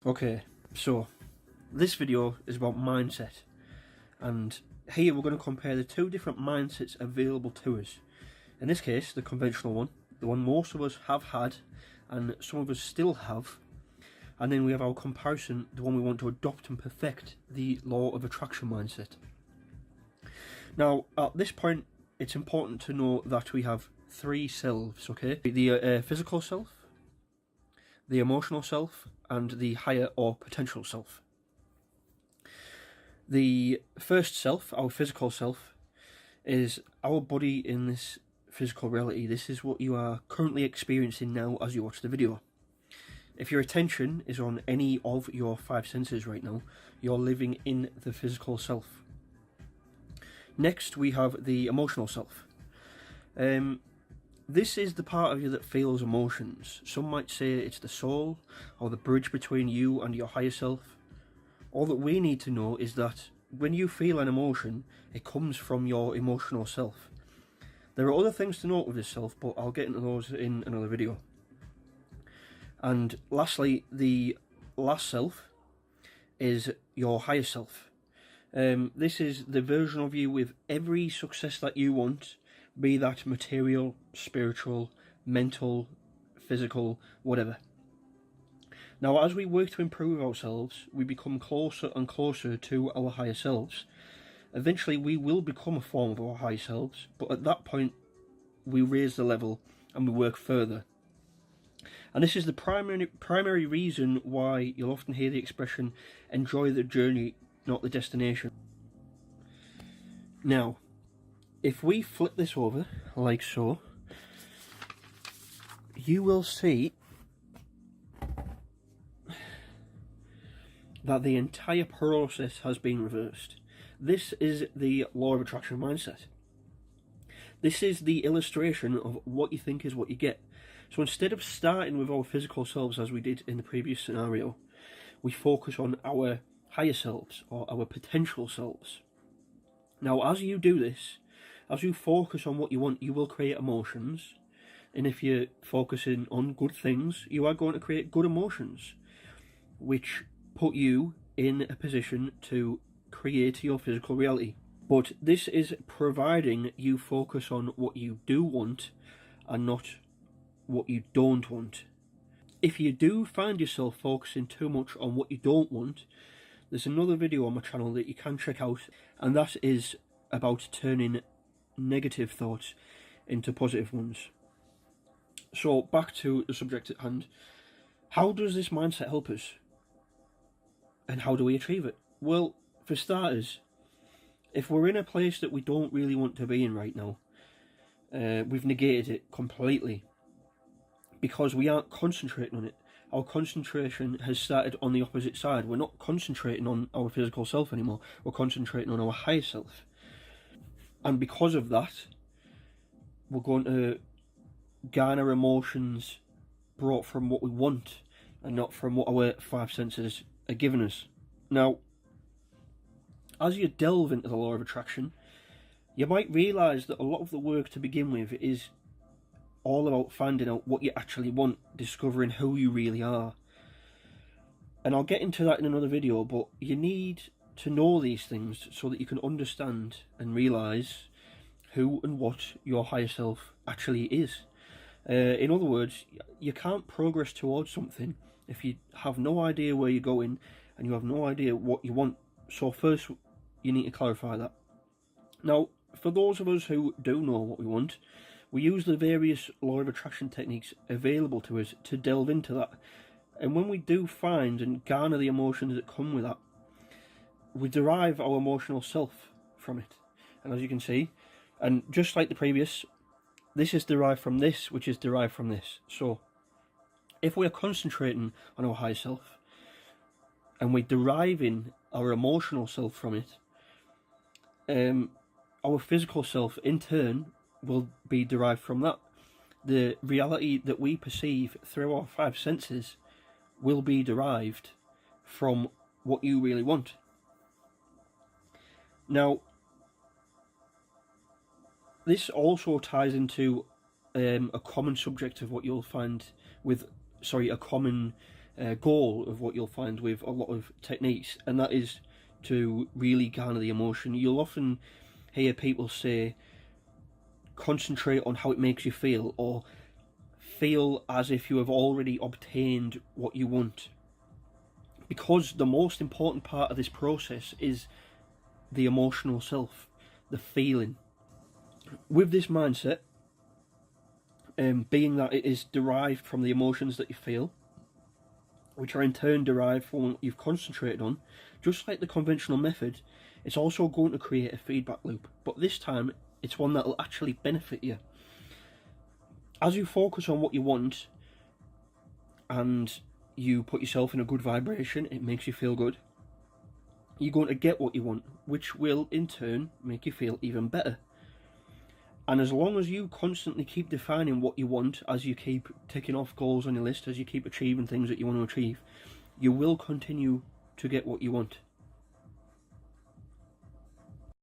Okay, so this video is about mindset, and here we're going to compare the two different mindsets available to us. In this case, the conventional one, the one most of us have had and some of us still have, and then we have our comparison, the one we want to adopt and perfect, the law of attraction mindset. Now, at this point, it's important to know that we have three selves, okay? The physical self, the emotional self, and the higher or potential self. The first self, our physical self, is our body in this physical reality. This is what you are currently experiencing now as you watch the video. If your attention is on any of your five senses right now, you're living in the physical self. Next, we have the emotional self. This is the part of you that feels emotions. Some might say it's the soul, or the bridge between you and your higher self. All that we need to know is that when you feel an emotion, it comes from your emotional self. There are other things to note with this self, but I'll get into those in another video. And lastly, the last self is your higher self. This is the version of you with every success that you want, be that material, spiritual, mental, physical, whatever. Now, as we work to improve ourselves, we become closer and closer to our higher selves. Eventually, we will become a form of our higher selves, but at that point, we raise the level and we work further. And this is the primary reason why you'll often hear the expression, enjoy the journey, not the destination. Now, if we flip this over, like so, you will see that the entire process has been reversed. This is the law of attraction mindset. This is the illustration of what you think is what you get. So instead of starting with our physical selves as we did in the previous scenario, we focus on our higher selves or our potential selves. Now, as you do this, as you focus on what you want, you will create emotions. And if you're focusing on good things, you are going to create good emotions, which put you in a position to create your physical reality. But this is providing you focus on what you do want and not what you don't want. If you do find yourself focusing too much on what you don't want, there's another video on my channel that you can check out, and that is about turning negative thoughts into positive ones. So back to the subject at hand. How does this mindset help us? And how do we achieve it? Well, for starters, if we're in a place that we don't really want to be in right now, we've negated it completely because we aren't concentrating on it. Our concentration has started on the opposite side. We're not concentrating on our physical self anymore. We're concentrating on our higher self. And because of that, we're going to garner emotions brought from what we want and not from what our five senses are giving us. Now, as you delve into the law of attraction, you might realise that a lot of the work to begin with is all about finding out what you actually want, discovering who you really are. And I'll get into that in another video, but you need to know these things so that you can understand and realise who and what your higher self actually is. In other words, you can't progress towards something if you have no idea where you're going and you have no idea what you want. So first, you need to clarify that. Now, for those of us who do know what we want, we use the various law of attraction techniques available to us to delve into that. And when we do find and garner the emotions that come with that, we derive our emotional self from it. And as you can see, and just like the previous, this is derived from this, which is derived from this. So if we are concentrating on our higher self and we're deriving our emotional self from it, our physical self in turn will be derived from that. The reality that we perceive through our five senses will be derived from what you really want. Now, this also ties into a common subject of what you'll find with, a common goal of what you'll find with a lot of techniques, and that is to really garner the emotion. You'll often hear people say, concentrate on how it makes you feel, or feel as if you have already obtained what you want. Because the most important part of this process is the emotional self, the feeling. With this mindset, being that it is derived from the emotions that you feel, which are in turn derived from what you've concentrated on, just like the conventional method, it's also going to create a feedback loop. But this time, it's one that will actually benefit you. As you focus on what you want and you put yourself in a good vibration, it makes you feel good. You're going to get what you want, which will in turn make you feel even better. And as long as you constantly keep defining what you want, as you keep ticking off goals on your list, as you keep achieving things that you want to achieve, you will continue to get what you want.